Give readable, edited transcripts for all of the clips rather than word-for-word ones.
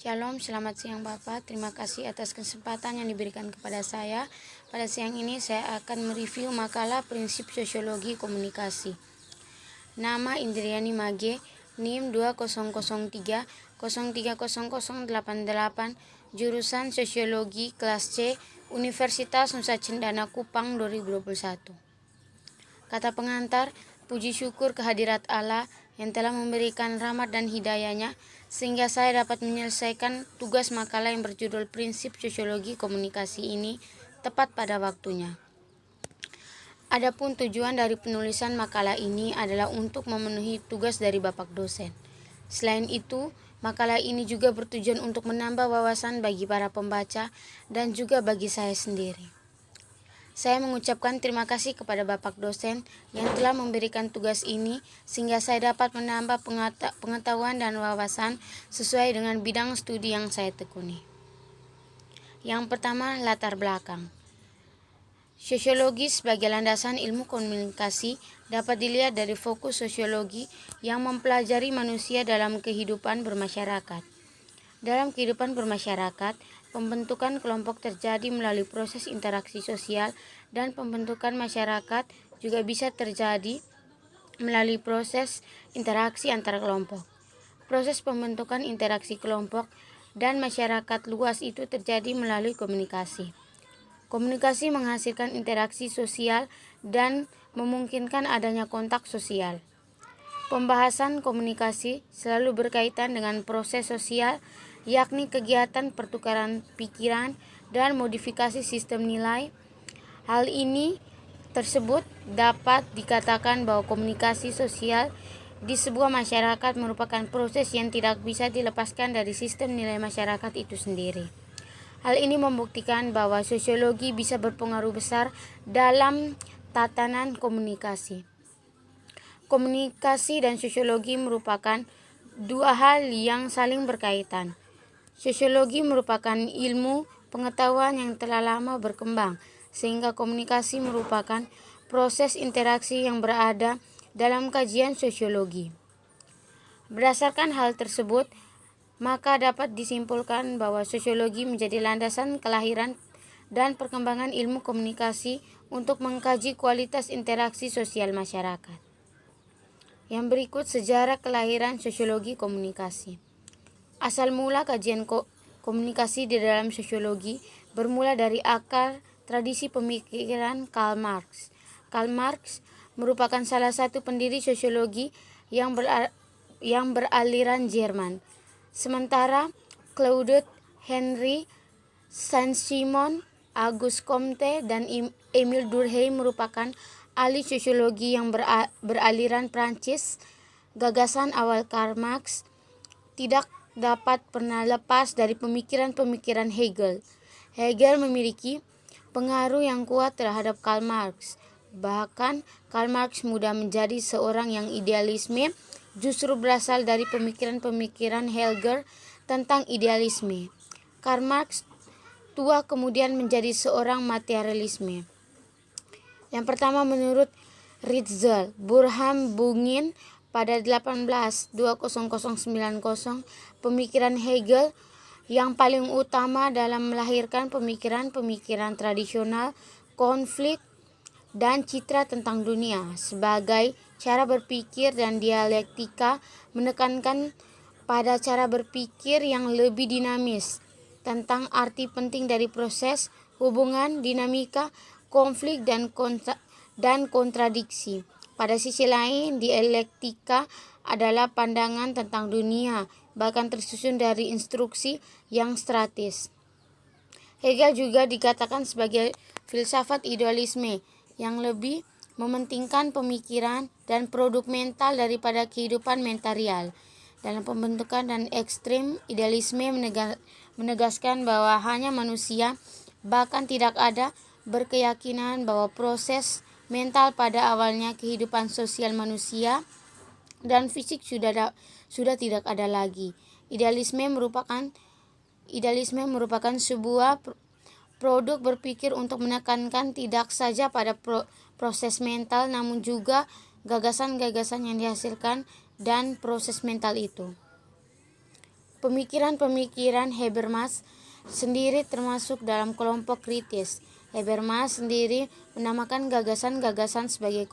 Shalom, selamat siang Bapak. Terima kasih atas kesempatan yang diberikan kepada saya. Pada siang ini saya akan mereview makalah Prinsip Sosiologi Komunikasi. Nama Indriani Mage, NIM 2003 030088, jurusan Sosiologi kelas C, Universitas Nusa Cendana Kupang 2021. Kata pengantar, puji syukur kehadirat Allah yang telah memberikan rahmat dan hidayahnya sehingga saya dapat menyelesaikan tugas makalah yang berjudul Prinsip Sosiologi Komunikasi ini tepat pada waktunya. Adapun tujuan dari penulisan makalah ini adalah untuk memenuhi tugas dari Bapak dosen. Selain itu, makalah ini juga bertujuan untuk menambah wawasan bagi para pembaca dan juga bagi saya sendiri. Saya mengucapkan terima kasih kepada Bapak dosen yang telah memberikan tugas ini sehingga saya dapat menambah pengetahuan dan wawasan sesuai dengan bidang studi yang saya tekuni. Yang pertama, latar belakang. Sosiologi sebagai landasan ilmu komunikasi dapat dilihat dari fokus sosiologi yang mempelajari manusia dalam kehidupan bermasyarakat. Dalam kehidupan bermasyarakat, pembentukan kelompok terjadi melalui proses interaksi sosial dan pembentukan masyarakat juga bisa terjadi melalui proses interaksi antar kelompok. Proses pembentukan interaksi kelompok dan masyarakat luas itu terjadi melalui komunikasi. Komunikasi menghasilkan interaksi sosial dan memungkinkan adanya kontak sosial. Pembahasan komunikasi selalu berkaitan dengan proses sosial, yakni kegiatan pertukaran pikiran dan modifikasi sistem nilai. Hal ini tersebut dapat dikatakan bahwa komunikasi sosial di sebuah masyarakat merupakan proses yang tidak bisa dilepaskan dari sistem nilai masyarakat itu sendiri. Hal ini membuktikan bahwa sosiologi bisa berpengaruh besar dalam tatanan komunikasi. Komunikasi dan sosiologi merupakan dua hal yang saling berkaitan. Sosiologi merupakan ilmu pengetahuan yang telah lama berkembang, sehingga komunikasi merupakan proses interaksi yang berada dalam kajian sosiologi. Berdasarkan hal tersebut, maka dapat disimpulkan bahwa sosiologi menjadi landasan kelahiran dan perkembangan ilmu komunikasi untuk mengkaji kualitas interaksi sosial masyarakat. Yang berikut sejarah kelahiran sosiologi komunikasi. Asal mula kajian komunikasi di dalam sosiologi bermula dari akar tradisi pemikiran Karl Marx. Karl Marx merupakan salah satu pendiri sosiologi yang beraliran Jerman. Sementara Claude Henry Saint-Simon, Auguste Comte, dan Émile Durkheim merupakan ahli sosiologi yang beraliran Prancis. Gagasan awal Karl Marx tidak dapat pernah lepas dari pemikiran-pemikiran Hegel. Hegel memiliki pengaruh yang kuat terhadap Karl Marx. Bahkan Karl Marx mudah menjadi seorang yang idealisme justru berasal dari pemikiran-pemikiran Hegel tentang idealisme. Karl Marx tua kemudian menjadi seorang materialisme. Yang pertama, menurut Ritzel Burhan Bungin pada 182090, pemikiran Hegel yang paling utama dalam melahirkan pemikiran-pemikiran tradisional, konflik, dan citra tentang dunia sebagai cara berpikir, dan dialektika menekankan pada cara berpikir yang lebih dinamis tentang arti penting dari proses, hubungan, dinamika, konflik, dan kontradiksi. Pada sisi lain, dialektika adalah pandangan tentang dunia, bahkan tersusun dari instruksi yang strategis. Hegel juga dikatakan sebagai filsafat idealisme yang lebih mementingkan pemikiran dan produk mental daripada kehidupan material. Dalam pembentukan dan ekstrem, idealisme menegaskan bahwa hanya manusia, bahkan tidak ada, berkeyakinan bahwa proses mental pada awalnya kehidupan sosial manusia dan fisik sudah tidak ada lagi. Idealisme merupakan sebuah produk berpikir untuk menekankan tidak saja pada proses mental, namun juga gagasan-gagasan yang dihasilkan dan proses mental itu. Pemikiran-pemikiran Habermas sendiri termasuk dalam kelompok kritis. Habermas sendiri menamakan gagasan-gagasan sebagai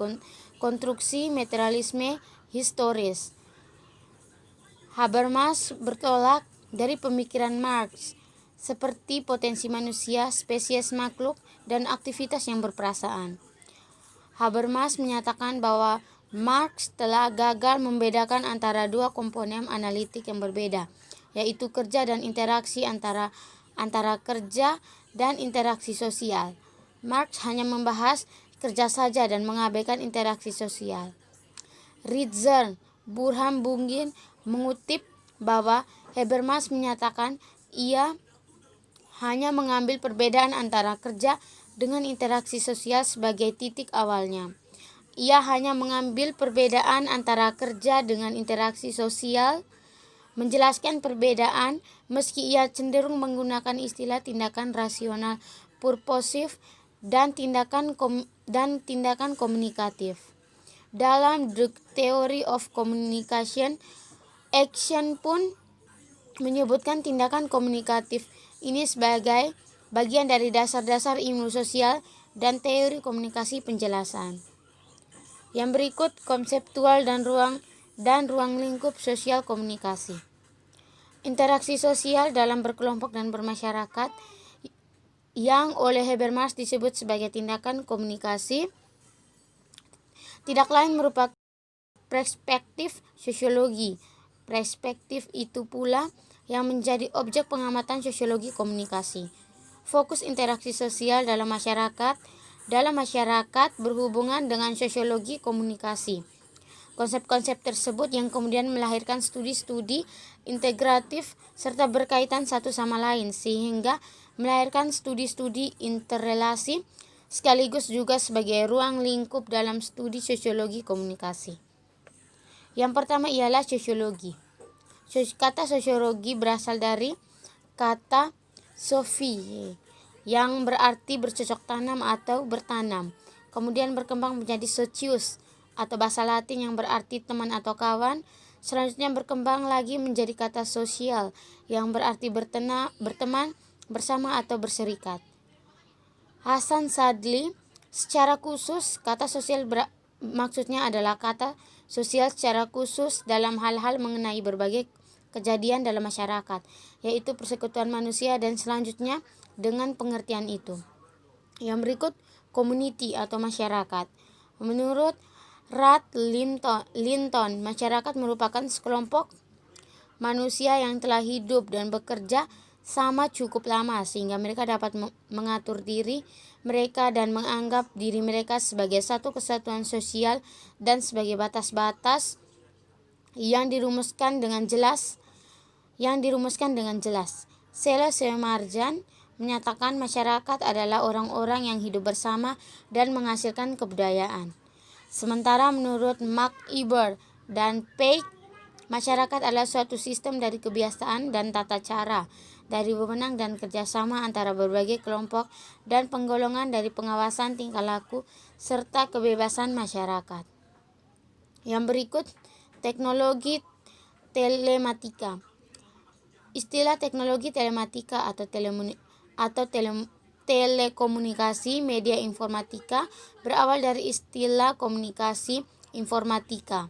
konstruksi materialisme historis. Habermas bertolak dari pemikiran Marx seperti potensi manusia, spesies makhluk, dan aktivitas yang berperasaan. Habermas menyatakan bahwa Marx telah gagal membedakan antara dua komponen analitik yang berbeda, yaitu kerja dan interaksi antara kerja dan interaksi sosial. Marx hanya membahas kerja saja dan mengabaikan interaksi sosial. Ritzer Burhan Bungin mengutip bahwa Habermas menyatakan ia hanya mengambil perbedaan antara kerja dengan interaksi sosial sebagai titik awalnya. Ia hanya mengambil perbedaan antara kerja dengan interaksi sosial, menjelaskan perbedaan meski ia cenderung menggunakan istilah tindakan rasional purposif dan tindakan komunikatif. Dalam The Theory of Communication, Action pun menyebutkan tindakan komunikatif ini sebagai bagian dari dasar-dasar ilmu sosial dan teori komunikasi penjelasan. Yang berikut konseptual dan ruang lingkup sosial komunikasi. Interaksi sosial dalam berkelompok dan bermasyarakat yang oleh Habermas disebut sebagai tindakan komunikasi tidak lain merupakan perspektif sosiologi. Perspektif itu pula yang menjadi objek pengamatan sosiologi komunikasi. Fokus interaksi sosial dalam masyarakat berhubungan dengan sosiologi komunikasi. Konsep-konsep tersebut yang kemudian melahirkan studi-studi integratif serta berkaitan satu sama lain sehingga melahirkan studi-studi interrelasi sekaligus juga sebagai ruang lingkup dalam studi sosiologi komunikasi. Yang pertama ialah sosiologi. Kata sosiologi berasal dari kata sophie yang berarti bercocok tanam atau bertanam. Kemudian berkembang menjadi socius atau bahasa Latin yang berarti teman atau kawan. Selanjutnya berkembang lagi menjadi kata sosial yang berarti berteman, bersama atau berserikat. Hasan Sadli, secara khusus kata sosial maksudnya adalah kata sosial secara khusus dalam hal-hal mengenai berbagai kejadian dalam masyarakat, yaitu persekutuan manusia dan selanjutnya dengan pengertian itu. Yang berikut community atau masyarakat. Menurut Ruth Linton, masyarakat merupakan sekelompok manusia yang telah hidup dan bekerja sama cukup lama sehingga mereka dapat mengatur diri mereka dan menganggap diri mereka sebagai satu kesatuan sosial dan sebagai batas-batas yang dirumuskan dengan jelas. Celeste Marjan menyatakan masyarakat adalah orang-orang yang hidup bersama dan menghasilkan kebudayaan. Sementara menurut Mark Eber dan Peik, masyarakat adalah suatu sistem dari kebiasaan dan tata cara, dari wewenang dan kerjasama antara berbagai kelompok dan penggolongan dari pengawasan tingkah laku serta kebebasan masyarakat. Yang berikut teknologi telematika. Istilah teknologi telematika atau telekomunikasi media informatika berawal dari istilah komunikasi informatika.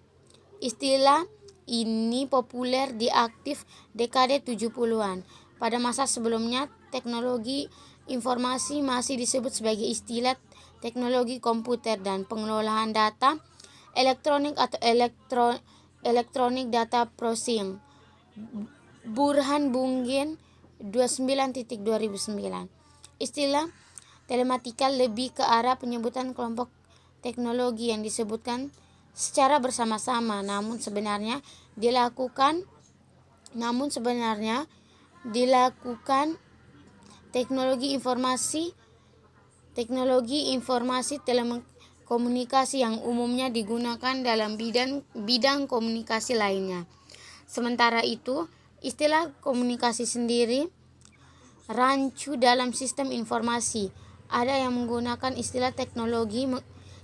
Istilah ini populer di aktif dekade 70-an. Pada masa sebelumnya, teknologi informasi masih disebut sebagai istilah teknologi komputer dan pengelolaan data elektronik atau electronic data processing. Burhan Bungin 29.2009. Istilah telematika lebih ke arah penyebutan kelompok teknologi yang disebutkan secara bersama-sama namun sebenarnya dilakukan teknologi informasi telekomunikasi yang umumnya digunakan dalam bidang komunikasi lainnya. Sementara itu, istilah komunikasi sendiri rancu dalam sistem informasi. Ada yang menggunakan istilah teknologi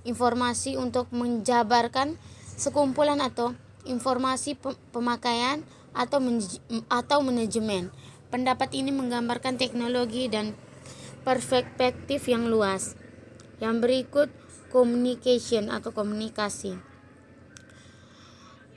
informasi untuk menjabarkan sekumpulan atau informasi pemakaian atau manajemen. Pendapat ini menggambarkan teknologi dan perspektif yang luas. Yang berikut communication atau komunikasi.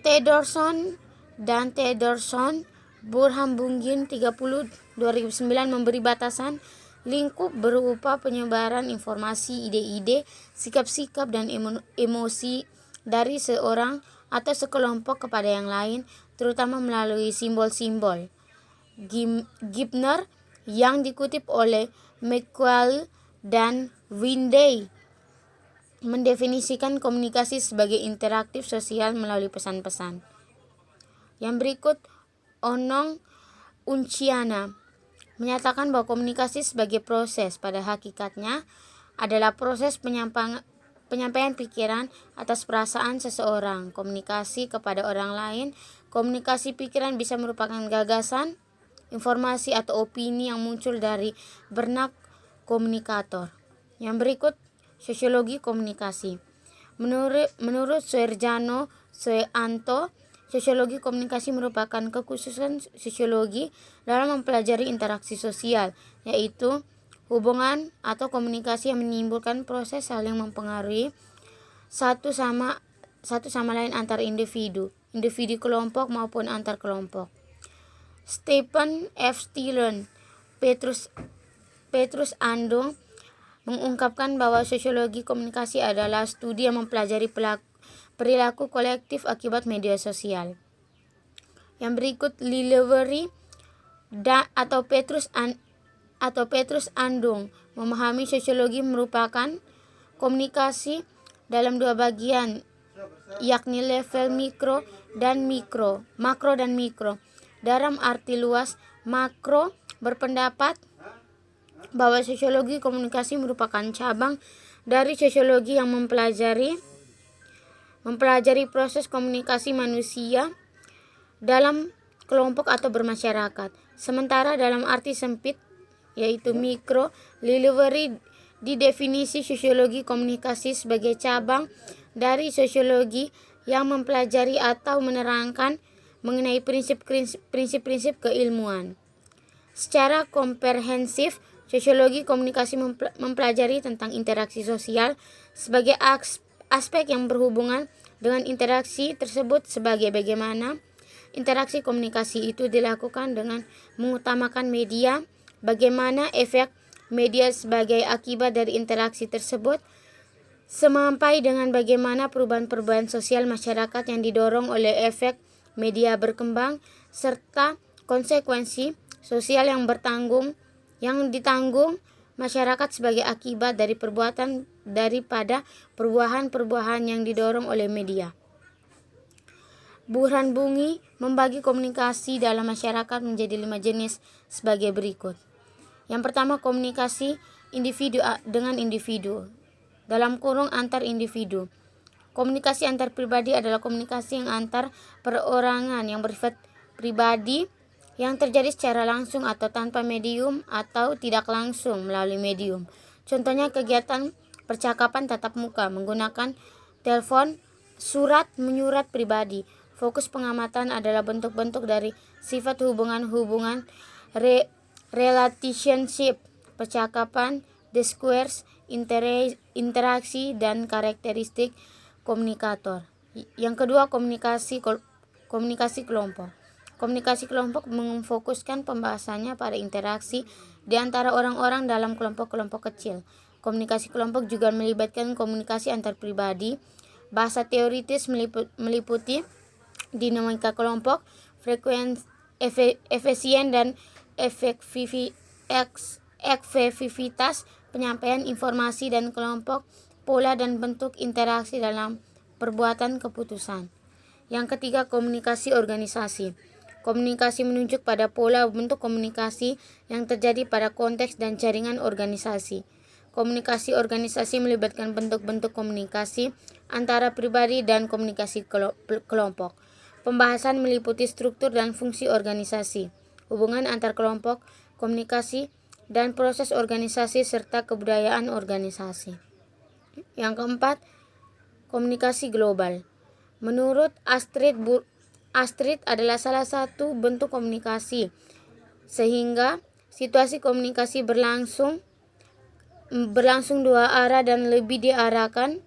Tedorson dan Tedorson Burhanbugin 30 2009 memberi batasan lingkup berupa penyebaran informasi, ide-ide, sikap-sikap, dan emosi dari seorang atau sekelompok kepada yang lain, terutama melalui simbol-simbol. Gibner yang dikutip oleh McQuall dan Winday mendefinisikan komunikasi sebagai interaktif sosial melalui pesan-pesan. Yang berikut Onong Unciana menyatakan bahwa komunikasi sebagai proses pada hakikatnya adalah proses penyampaian pikiran atas perasaan seseorang. Komunikasi kepada orang lain, komunikasi pikiran bisa merupakan gagasan, informasi atau opini yang muncul dari benak komunikator. Yang berikut sosiologi komunikasi. Menurut Suherjano Sueanto, sosiologi komunikasi merupakan kekhususan sosiologi dalam mempelajari interaksi sosial, yaitu hubungan atau komunikasi yang menimbulkan proses saling mempengaruhi satu sama lain antar individu kelompok maupun antar kelompok. Stephen F. Stillen, Petrus Andong mengungkapkan bahwa sosiologi komunikasi adalah studi yang mempelajari perilaku kolektif akibat media sosial. Yang berikut Lillevery atau Petrus Andong memahami sosiologi merupakan komunikasi dalam dua bagian, yakni level makro dan mikro. Dalam arti luas, makro berpendapat bahwa sosiologi komunikasi merupakan cabang dari sosiologi yang mempelajari proses komunikasi manusia dalam kelompok atau bermasyarakat. Sementara dalam arti sempit, yaitu mikro, Lillevery didefinisi sosiologi komunikasi sebagai cabang dari sosiologi yang mempelajari atau menerangkan mengenai prinsip-prinsip keilmuan. Secara komprehensif, sosiologi komunikasi mempelajari tentang interaksi sosial sebagai aspek yang berhubungan dengan interaksi tersebut, sebagai bagaimana interaksi komunikasi itu dilakukan dengan mengutamakan media, bagaimana efek media sebagai akibat dari interaksi tersebut, sampai dengan bagaimana perubahan-perubahan sosial masyarakat yang didorong oleh efek media berkembang, serta konsekuensi sosial yang ditanggung masyarakat sebagai akibat dari daripada perubahan-perubahan yang didorong oleh media. Burhanbugin membagi komunikasi dalam masyarakat menjadi 5 jenis sebagai berikut. Yang pertama, komunikasi individu dengan individu (antar individu). Komunikasi antar pribadi adalah komunikasi yang antar perorangan yang bersifat pribadi, yang terjadi secara langsung atau tanpa medium, atau tidak langsung melalui medium. Contohnya kegiatan percakapan tatap muka menggunakan telepon, surat menyurat pribadi. Fokus pengamatan adalah bentuk-bentuk dari sifat hubungan relationship, percakapan, discourse, interaksi, dan karakteristik komunikator. Yang kedua, komunikasi kelompok. Komunikasi kelompok memfokuskan pembahasannya pada interaksi di antara orang-orang dalam kelompok-kelompok kecil. Komunikasi kelompok juga melibatkan komunikasi antar pribadi. Bahasa teoritis meliputi dinamika kelompok, efisien dan efektivitas penyampaian informasi dan kelompok, pola dan bentuk interaksi dalam perbuatan keputusan. Yang ketiga, komunikasi organisasi. Komunikasi menunjuk pada pola bentuk komunikasi yang terjadi pada konteks dan jaringan organisasi. Komunikasi organisasi melibatkan bentuk-bentuk komunikasi antara pribadi dan komunikasi kelompok. Pembahasan meliputi struktur dan fungsi organisasi, hubungan antar kelompok, komunikasi, dan proses organisasi serta kebudayaan organisasi. Yang keempat, komunikasi global. Menurut Astrid Astrid adalah salah satu bentuk komunikasi, sehingga situasi komunikasi berlangsung dua arah dan lebih diarahkan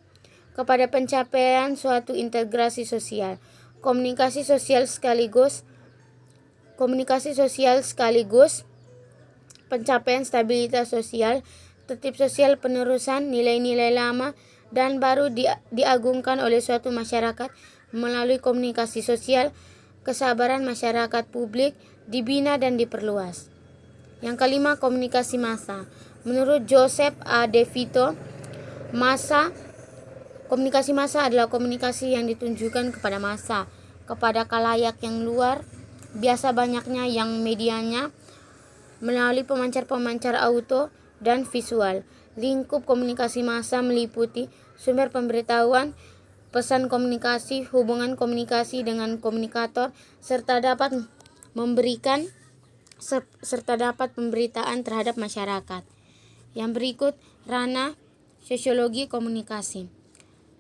kepada pencapaian suatu integrasi sosial. Komunikasi sosial sekaligus pencapaian stabilitas sosial, tertib sosial, penerusan nilai-nilai lama dan baru diagungkan oleh suatu masyarakat melalui komunikasi sosial. Kesabaran masyarakat publik dibina dan diperluas. Yang kelima, komunikasi massa. Menurut Joseph A. De Vito, komunikasi massa adalah komunikasi yang ditunjukkan kepada massa, kepada khalayak yang luar biasa banyaknya yang medianya melalui pemancar-pemancar auto dan visual. Lingkup komunikasi massa meliputi sumber pemberitahuan, pesan komunikasi, hubungan komunikasi dengan komunikator, serta dapat pemberitaan terhadap masyarakat. Yang berikut, ranah sosiologi komunikasi.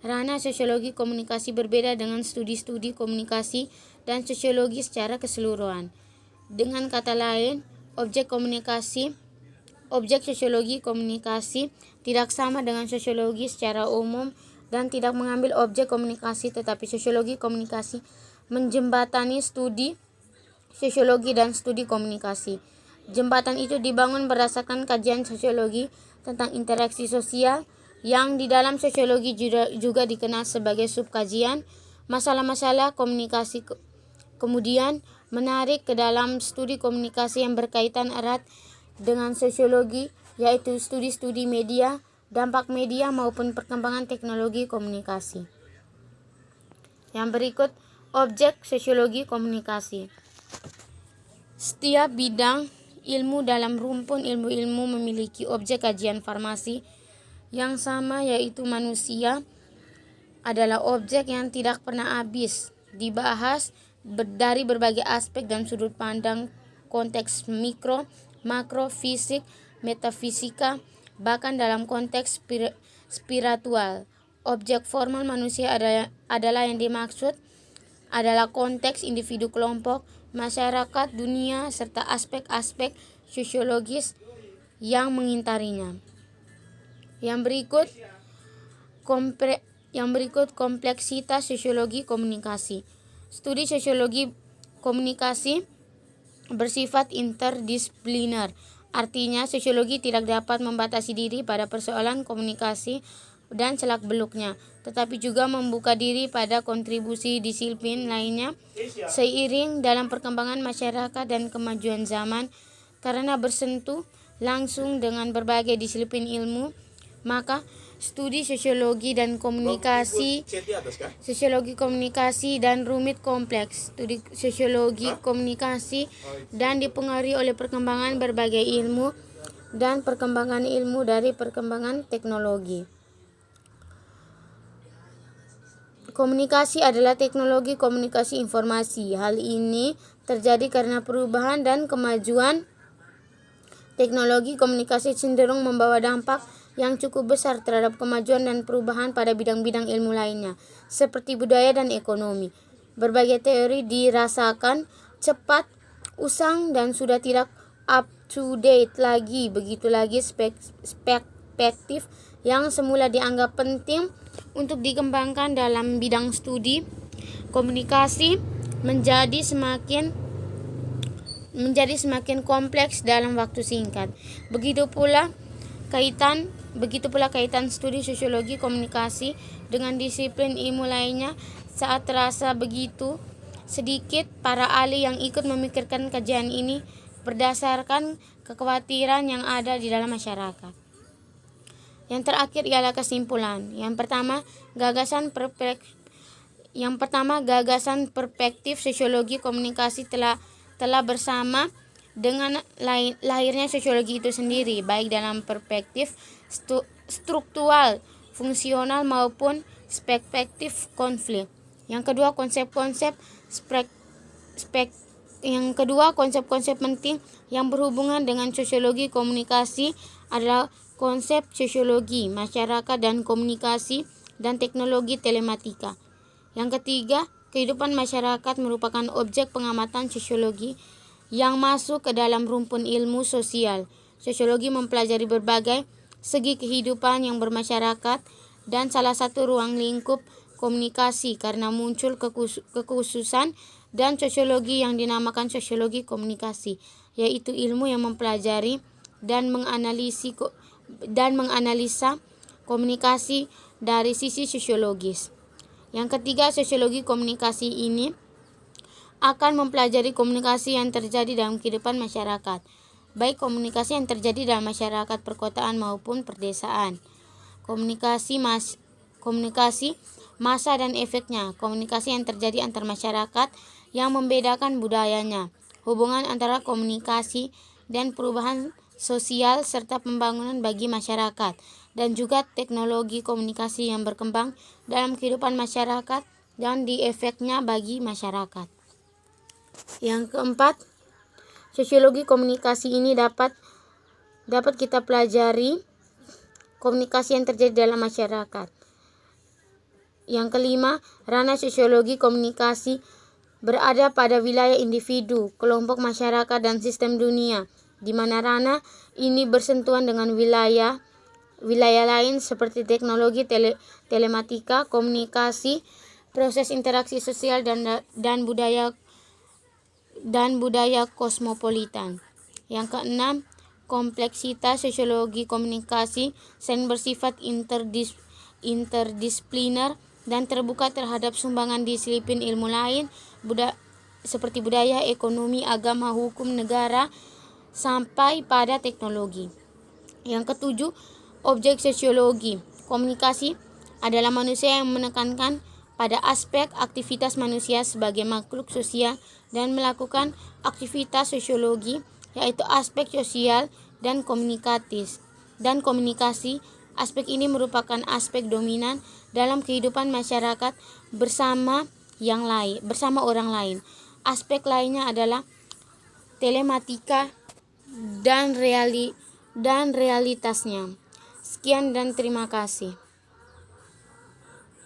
Ranah sosiologi komunikasi berbeda dengan studi-studi komunikasi dan sosiologi secara keseluruhan. Dengan kata lain, objek sosiologi komunikasi tidak sama dengan sosiologi secara umum dan tidak mengambil objek komunikasi, tetapi sosiologi komunikasi menjembatani studi sosiologi dan studi komunikasi. Jembatan itu dibangun berdasarkan kajian sosiologi tentang interaksi sosial, yang di dalam sosiologi juga dikenal sebagai subkajian masalah-masalah komunikasi. Kemudian menarik ke dalam studi komunikasi yang berkaitan erat dengan sosiologi, yaitu studi-studi media, dampak media maupun perkembangan teknologi komunikasi. Yang berikut, objek sosiologi komunikasi. Setiap bidang ilmu dalam rumpun ilmu-ilmu memiliki objek kajian farmasi yang sama, yaitu manusia adalah objek yang tidak pernah habis dibahas dari berbagai aspek dan sudut pandang, konteks mikro, makro, fisik, metafisika, bahkan dalam konteks spiritual. Objek formal manusia adalah yang dimaksud adalah konteks individu, kelompok, masyarakat, dunia, serta aspek-aspek sosiologis yang mengintarinya. Yang berikut kompleksitas sosiologi komunikasi. Studi sosiologi komunikasi bersifat interdisipliner. Artinya, sosiologi tidak dapat membatasi diri pada persoalan komunikasi dan selak-beluknya, tetapi juga membuka diri pada kontribusi disiplin lainnya seiring dalam perkembangan masyarakat dan kemajuan zaman. Karena bersentuh langsung dengan berbagai disiplin ilmu, maka studi sosiologi komunikasi dan rumit kompleks. Studi sosiologi komunikasi dan dipengaruhi oleh perkembangan berbagai ilmu dan perkembangan ilmu dari perkembangan teknologi. Komunikasi adalah teknologi komunikasi informasi. Hal ini terjadi karena perubahan dan kemajuan teknologi komunikasi cenderung membawa dampak yang cukup besar terhadap kemajuan dan perubahan pada bidang-bidang ilmu lainnya, seperti budaya dan ekonomi. Berbagai teori dirasakan cepat, usang, dan sudah tidak up to date lagi. Begitu lagi perspektif yang semula dianggap penting untuk dikembangkan dalam bidang studi komunikasi menjadi semakin kompleks dalam waktu singkat. Begitu pula kaitan studi sosiologi komunikasi dengan disiplin ilmu lainnya. Saat terasa begitu sedikit para ahli yang ikut memikirkan kajian ini berdasarkan kekhawatiran yang ada di dalam masyarakat. Yang terakhir ialah kesimpulan. Yang pertama, gagasan perspektif sosiologi komunikasi telah bersama dengan lahirnya sosiologi itu sendiri, baik dalam perspektif struktural, fungsional maupun perspektif konflik. Yang kedua, konsep-konsep penting yang berhubungan dengan sosiologi komunikasi adalah konsep sosiologi masyarakat dan komunikasi dan teknologi telematika. Yang ketiga, kehidupan masyarakat merupakan objek pengamatan sosiologi yang masuk ke dalam rumpun ilmu sosial. Sosiologi mempelajari berbagai segi kehidupan yang bermasyarakat dan salah satu ruang lingkup komunikasi karena muncul kekhususan dan sosiologi yang dinamakan sosiologi komunikasi, yaitu ilmu yang mempelajari dan menganalisa komunikasi dari sisi sosiologis. Yang ketiga, sosiologi komunikasi ini akan mempelajari komunikasi yang terjadi dalam kehidupan masyarakat, baik komunikasi yang terjadi dalam masyarakat perkotaan maupun perdesaan. Komunikasi massa dan efeknya, komunikasi yang terjadi antar masyarakat yang membedakan budayanya, hubungan antara komunikasi dan perubahan sosial serta pembangunan bagi masyarakat, dan juga teknologi komunikasi yang berkembang dalam kehidupan masyarakat dan di efeknya bagi masyarakat. Yang keempat, sosiologi komunikasi ini dapat kita pelajari komunikasi yang terjadi dalam masyarakat. Yang kelima, ranah sosiologi komunikasi berada pada wilayah individu, kelompok masyarakat, dan sistem dunia, di mana ranah ini bersentuhan dengan wilayah lain seperti teknologi, telematika, komunikasi, proses interaksi sosial dan budaya kosmopolitan. Yang keenam, kompleksitas sosiologi komunikasi sering bersifat interdisipliner dan terbuka terhadap sumbangan disiplin ilmu lain seperti budaya, ekonomi, agama, hukum, negara, sampai pada teknologi. Yang ketujuh, objek sosiologi komunikasi adalah manusia yang menekankan pada aspek aktivitas manusia sebagai makhluk sosial dan melakukan aktivitas sosiologi, yaitu aspek sosial dan komunikasi. Aspek ini merupakan aspek dominan dalam kehidupan masyarakat bersama orang lain. Aspek lainnya adalah telematika dan realitasnya. Sekian dan terima kasih.